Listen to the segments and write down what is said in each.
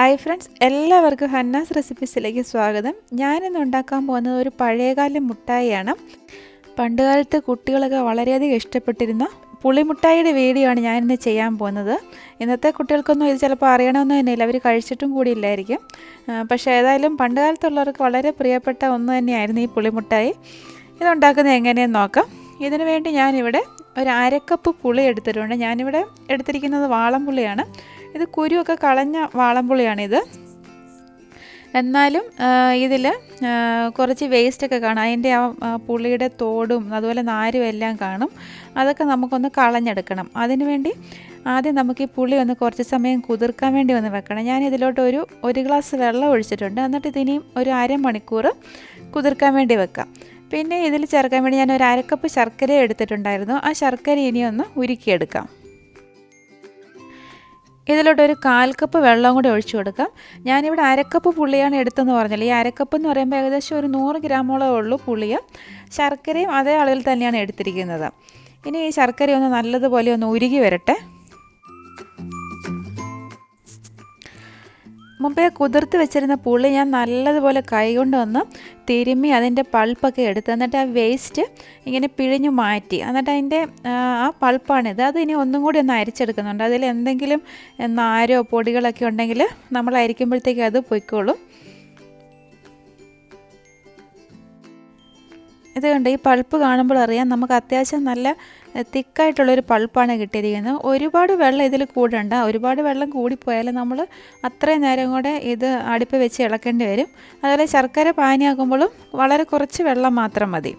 Hi friends, എല്ലാവർക്കും ഹന്നാസ് റെസിപ്പീസിലേക്ക് സ്വാഗതം. ഞാനിന്ന് ഉണ്ടാക്കാൻ പോകുന്നത് ഒരു പഴയകാല മുട്ടായിയാണ്. പണ്ടുകാലത്ത് കുട്ടികളൊക്കെ വളരെയധികം ഇഷ്ടപ്പെട്ടിരുന്ന പുളിമുട്ടായിയുടെ വീഡിയോ ആണ് ഞാനിന്ന് ചെയ്യാൻ പോകുന്നത്. ഇന്നത്തെ കുട്ടികൾക്കൊന്നും ഇത് ചിലപ്പോൾ അറിയണമെന്ന് തന്നെയില്ല, അവർ കഴിച്ചിട്ടും കൂടിയില്ലായിരിക്കും. പക്ഷേ ഏതായാലും പണ്ടുകാലത്തുള്ളവർക്ക് വളരെ പ്രിയപ്പെട്ട ഒന്ന് തന്നെയായിരുന്നു ഈ പുളിമുട്ടായി. ഇതുണ്ടാക്കുന്നത് എങ്ങനെയെന്ന് നോക്കാം. ഇതിനു വേണ്ടി ഞാനിവിടെ ഒരു അരക്കപ്പ് പുളി എടുത്തിട്ടുണ്ട്. ഞാനിവിടെ എടുത്തിരിക്കുന്നത് വാളംപുളിയാണ്. ഇത് കുരുവൊക്കെ കളഞ്ഞ വാളംപുളിയാണിത്. എന്നാലും ഇതിൽ കുറച്ച് വേസ്റ്റൊക്കെ കാണും. അതിൻ്റെ ആ പുളിയുടെ തോടും അതുപോലെ നാരും എല്ലാം കാണും. അതൊക്കെ നമുക്കൊന്ന് കളഞ്ഞെടുക്കണം. അതിനുവേണ്ടി ആദ്യം നമുക്ക് ഈ പുളി ഒന്ന് കുറച്ച് സമയം കുതിർക്കാൻ വേണ്ടി ഒന്ന് വെക്കണം. ഞാൻ ഇതിലോട്ട് ഒരു ഗ്ലാസ് വെള്ളം ഒഴിച്ചിട്ടുണ്ട്. എന്നിട്ട് ഇതിനിയും ഒരു അരമണിക്കൂർ കുതിർക്കാൻ വേണ്ടി വെക്കാം. പിന്നെ ഇതിൽ ചേർക്കാൻ വേണ്ടി ഞാൻ ഒരു അരക്കപ്പ് ശർക്കര എടുത്തിട്ടുണ്ടായിരുന്നു. ആ ശർക്കര ഇനിയൊന്ന് ഉരുക്കിയെടുക്കാം. ഇതിലോട്ടൊരു 1/4 കപ്പ് വെള്ളം കൂടി ഒഴിച്ചു കൊടുക്കാം. ഞാനിവിടെ അരക്കപ്പ് പുളിയാണ് എടുത്തെന്ന് പറഞ്ഞില്ല. ഈ അരക്കപ്പ് എന്ന് പറയുമ്പോൾ ഏകദേശം ഒരു 100 ഗ്രാമോളം ഉള്ളൂ പുളിയ. ശർക്കരയും അതേ അളവിൽ തന്നെയാണ് എടുത്തിരിക്കുന്നത്. ഇനി ഈ ശർക്കര ഒന്ന് നല്ലതുപോലെ ഒന്ന് ഉരുകി വരട്ടെ. മുമ്പേ കുതിർത്ത് വെച്ചിരുന്ന പുളി ഞാൻ നല്ലതുപോലെ കൈകൊണ്ട് ഒന്ന് തിരുമ്മി അതിൻ്റെ പൾപ്പൊക്കെ എടുത്ത്, എന്നിട്ട് ആ വേസ്റ്റ് ഇങ്ങനെ പിഴിഞ്ഞു മാറ്റി, എന്നിട്ട് അതിൻ്റെ ആ പൾപ്പാണിത്. അത് ഇനി ഒന്നും കൂടി ഒന്ന് അരിച്ചെടുക്കുന്നുണ്ട്. അതിൽ എന്തെങ്കിലും നാരോ പൊടികളൊക്കെ ഉണ്ടെങ്കിൽ നമ്മൾ അരിക്കുമ്പോഴത്തേക്ക് അത് പൊയ്ക്കോളും. ഇത് കണ്ട് ഈ പൾപ്പ് കാണുമ്പോൾ അറിയാം നമുക്ക് അത്യാവശ്യം നല്ല തിക്കായിട്ടുള്ളൊരു പൾപ്പാണ് കിട്ടിയിരിക്കുന്നത്. ഒരുപാട് വെള്ളം ഇതിൽ കൂടണ്ട. ഒരുപാട് വെള്ളം കൂടിപ്പോയാൽ നമ്മൾ അത്രയും നേരം കൂടെ ഇത് അടുപ്പ് വെച്ച് ഇളക്കേണ്ടി വരും. അതുപോലെ ശർക്കര പാനിയാക്കുമ്പോഴും വളരെ കുറച്ച് വെള്ളം മാത്രം മതി.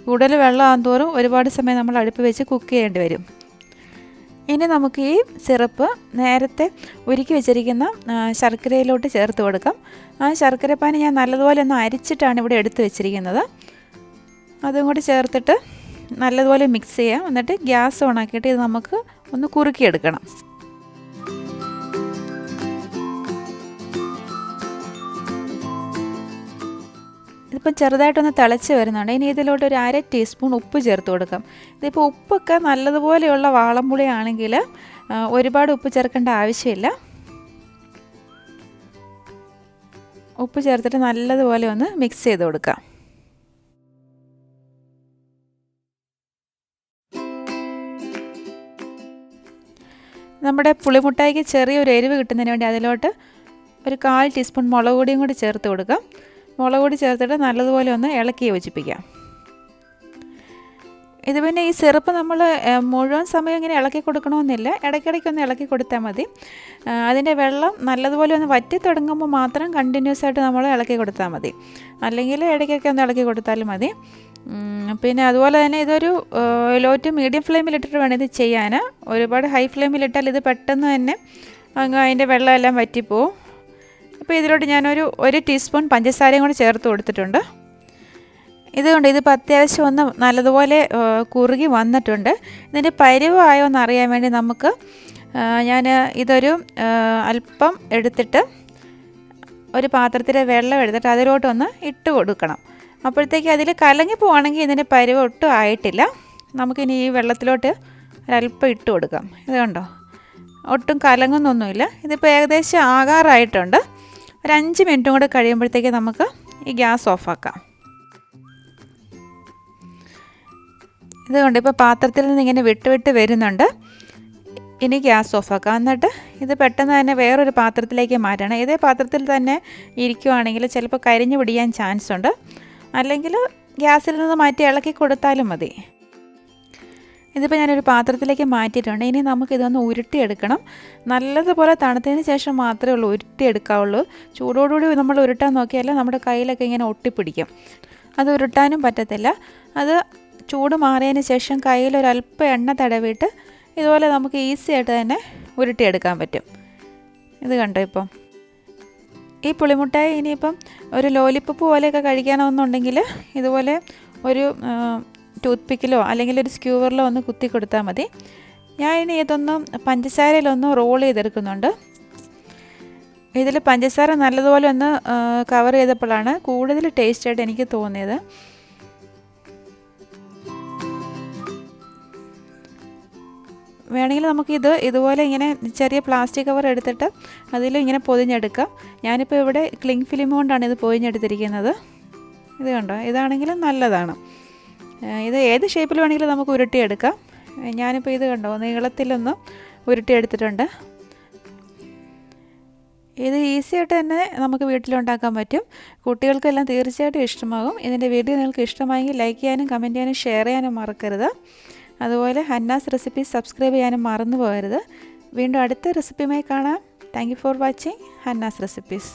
കൂടുതൽ വെള്ളം ആകുന്തോറും ഒരുപാട് സമയം നമ്മൾ അടുപ്പ് വെച്ച് കുക്ക് ചെയ്യേണ്ടി വരും. ഇനി നമുക്ക് ഈ സിറപ്പ് നേരത്തെ ഉരുക്കി വെച്ചിരിക്കുന്ന ശർക്കരയിലോട്ട് ചേർത്ത് കൊടുക്കാം. ആ ശർക്കര പാനി ഞാൻ നല്ലതുപോലെ ഒന്ന് അരിച്ചിട്ടാണ് ഇവിടെ എടുത്ത് വെച്ചിരിക്കുന്നത്. അതും കൂടി ചേർത്തിട്ട് നല്ലതുപോലെ മിക്സ് ചെയ്യാം. എന്നിട്ട് ഗ്യാസ് ഓണാക്കിയിട്ട് ഇത് നമുക്ക് ഒന്ന് കുറുക്കിയെടുക്കണം. ഇതിപ്പോൾ ചെറുതായിട്ടൊന്ന് തിളച്ച് വരുന്നുണ്ട്. ഇനി ഇതിലോട്ട് ഒരു 1/2 ടീസ്പൂൺ ഉപ്പ് ചേർത്ത് കൊടുക്കാം. ഇതിപ്പോൾ ഉപ്പൊക്കെ നല്ലതുപോലെയുള്ള വാളംപുളിയാണെങ്കിൽ ഒരുപാട് ഉപ്പ് ചേർക്കേണ്ട ആവശ്യമില്ല. ഉപ്പ് ചേർത്തിട്ട് നല്ലതുപോലെ ഒന്ന് മിക്സ് ചെയ്ത് കൊടുക്കാം. നമ്മുടെ പുളിമുട്ടായിക്ക് ചെറിയൊരു എരിവ് കിട്ടുന്നതിന് വേണ്ടി അതിലോട്ട് ഒരു 1/4 ടീസ്പൂൺ മുളക് പൊടിയും കൂടി ചേർത്ത് കൊടുക്കാം. മുളക് പൊടി ചേർത്തിട്ട് നല്ലതുപോലെ ഒന്ന് ഇളക്കി യോജിപ്പിക്കാം. ഇത് പിന്നെ ഈ സിറപ്പ് നമ്മൾ മുഴുവൻ സമയം ഇങ്ങനെ ഇളക്കി കൊടുക്കണമെന്നില്ല. ഇടയ്ക്കിടയ്ക്കൊന്ന് ഇളക്കി കൊടുത്താൽ മതി. അതിൻ്റെ വെള്ളം നല്ലതുപോലെ ഒന്ന് വറ്റി തുടങ്ങുമ്പോൾ മാത്രം കണ്ടിന്യൂസ് ആയിട്ട് നമ്മൾ ഇളക്കി കൊടുത്താൽ മതി. അല്ലെങ്കിൽ ഇടയ്ക്കൊക്കെ ഒന്ന് ഇളക്കി കൊടുത്താലും മതി. പിന്നെ അതുപോലെ തന്നെ ഇതൊരു ലോ ടു മീഡിയം ഫ്ലെയിമിലിട്ടിട്ട് വേണം ഇത് ചെയ്യാൻ. ഒരുപാട് ഹൈ ഫ്ലെയിമിലിട്ടാൽ ഇത് പെട്ടെന്ന് തന്നെ അങ്ങ് അതിൻ്റെ വെള്ളമെല്ലാം വറ്റിപ്പോവും. അപ്പോൾ ഇതിലോട്ട് ഞാനൊരു 1 ടീസ്പൂൺ പഞ്ചസാരയും കൂടി ചേർത്ത് കൊടുത്തിട്ടുണ്ട്. ഇതുകൊണ്ട് ഇതിപ്പോൾ അത്യാവശ്യം ഒന്ന് നല്ലതുപോലെ കുറുകി വന്നിട്ടുണ്ട്. ഇതിൻ്റെ പരുവായോ എന്ന് അറിയാൻ വേണ്ടി നമുക്ക് ഞാൻ ഇതൊരു അല്പം എടുത്തിട്ട് ഒരു പാത്രത്തിലെ വെള്ളം എടുത്തിട്ട് അതിലോട്ടൊന്ന് ഇട്ട് കൊടുക്കണം. അപ്പോഴത്തേക്ക് അതിൽ കലങ്ങി പോവുകയാണെങ്കിൽ ഇതിൻ്റെ പരുവ ഒട്ടും ആയിട്ടില്ല. നമുക്കിനി ഈ വെള്ളത്തിലോട്ട് ഒരല്പം ഇട്ട് കൊടുക്കാം. ഇത് കണ്ടോ, ഒട്ടും കലങ്ങുന്നൊന്നുമില്ല. ഇതിപ്പോൾ ഏകദേശം ആകാറായിട്ടുണ്ട്. ഒരു 5 മിനിറ്റും കൂടെ കഴിയുമ്പോഴത്തേക്ക് നമുക്ക് ഈ ഗ്യാസ് ഓഫാക്കാം. ഇതുകൊണ്ട് ഇപ്പോൾ പാത്രത്തിൽ നിന്ന് ഇങ്ങനെ വിട്ട് വരുന്നുണ്ട്. ഇനി ഗ്യാസ് ഓഫാക്കാം. എന്നിട്ട് ഇത് പെട്ടെന്ന് തന്നെ വേറൊരു പാത്രത്തിലേക്ക് മാറ്റണം. ഇതേ പാത്രത്തിൽ തന്നെ ഇരിക്കുവാണെങ്കിൽ ചിലപ്പോൾ കരിഞ്ഞു പിടിക്കാൻ ചാൻസ് ഉണ്ട്. അല്ലെങ്കിൽ ഗ്യാസിൽ നിന്ന് മാറ്റി ഇളക്കി കൊടുത്താലും മതി. ഇതിപ്പോൾ ഞാനൊരു പാത്രത്തിലേക്ക് മാറ്റിയിട്ടുണ്ട്. ഇനി നമുക്കിതൊന്ന് ഉരുട്ടിയെടുക്കണം. നല്ലതുപോലെ തണുത്തതിന് ശേഷം മാത്രമേ ഉള്ളൂ ഉരുട്ടിയെടുക്കാവുള്ളൂ. ചൂടോടുകൂടി നമ്മൾ ഉരുട്ടാൻ നോക്കിയാൽ നമ്മുടെ കയ്യിലൊക്കെ ഇങ്ങനെ ഒട്ടിപ്പിടിക്കും. അത് ഉരുട്ടാനും പറ്റത്തില്ല. അത് ചൂട് മാറിയതിന് ശേഷം കയ്യിലൊരല്പം എണ്ണ തടവിയിട്ട് ഇതുപോലെ നമുക്ക് ഈസി ആയിട്ട് തന്നെ ഉരുട്ടിയെടുക്കാൻ പറ്റും. ഇത് കണ്ടോ, ഇപ്പം ഈ പുളിമുട്ടായി ഇനിയിപ്പം ഒരു ലോലിപ്പോപ്പ് പോലെയൊക്കെ കഴിക്കണമെന്നുണ്ടെങ്കിൽ ഇതുപോലെ ഒരു ടൂത്ത് പിക്കിലോ അല്ലെങ്കിൽ ഒരു സ്ക്യൂവറിലോ ഒന്ന് കുത്തി കൊടുത്താൽ മതി. ഞാൻ ഇനി ഇതൊന്ന് പഞ്ചസാരയിലൊന്ന് റോൾ ചെയ്തെടുക്കുന്നുണ്ട്. ഇതിൽ പഞ്ചസാര നല്ലതുപോലെ ഒന്ന് കവർ ചെയ്തപ്പോഴാണ് കൂടുതൽ ടേസ്റ്റായിട്ട് എനിക്ക് തോന്നിയത്. വേണമെങ്കിൽ നമുക്കിത് ഇതുപോലെ ഇങ്ങനെ ചെറിയ പ്ലാസ്റ്റിക് കവർ എടുത്തിട്ട് അതിൽ ഇങ്ങനെ പൊതിഞ്ഞെടുക്കാം. ഞാനിപ്പോൾ ഇവിടെ ക്ലിങ് ഫിലിം കൊണ്ടാണ് ഇത് പൊതിഞ്ഞെടുത്തിരിക്കുന്നത്. ഇത് കണ്ടോ, ഇതാണെങ്കിലും നല്ലതാണ്. ഇത് ഏത് ഷേപ്പിൽ വേണമെങ്കിലും നമുക്ക് ഉരുട്ടിയെടുക്കാം. ഞാനിപ്പോൾ ഇത് കണ്ടോ നീളത്തിലൊന്ന് ഉരുട്ടിയെടുത്തിട്ടുണ്ട്. ഇത് ഈസി ആയിട്ട് തന്നെ നമുക്ക് വീട്ടിലുണ്ടാക്കാൻ പറ്റും. കുട്ടികൾക്കെല്ലാം തീർച്ചയായിട്ടും ഇഷ്ടമാകും. ഇതിൻ്റെ വീഡിയോ നിങ്ങൾക്ക് ഇഷ്ടമായെങ്കിൽ ലൈക്ക് ചെയ്യാനും കമൻറ്റ് ചെയ്യാനും ഷെയർ ചെയ്യാനും മറക്കരുത്. അതുപോലെ ഹന്നാസ് റെസിപ്പീസ് സബ്സ്ക്രൈബ് ചെയ്യാനും മറന്നു പോകരുത്. വീണ്ടും അടുത്ത റെസിപ്പിയുമായി കാണാം. Thank you for watching Hannah's recipes.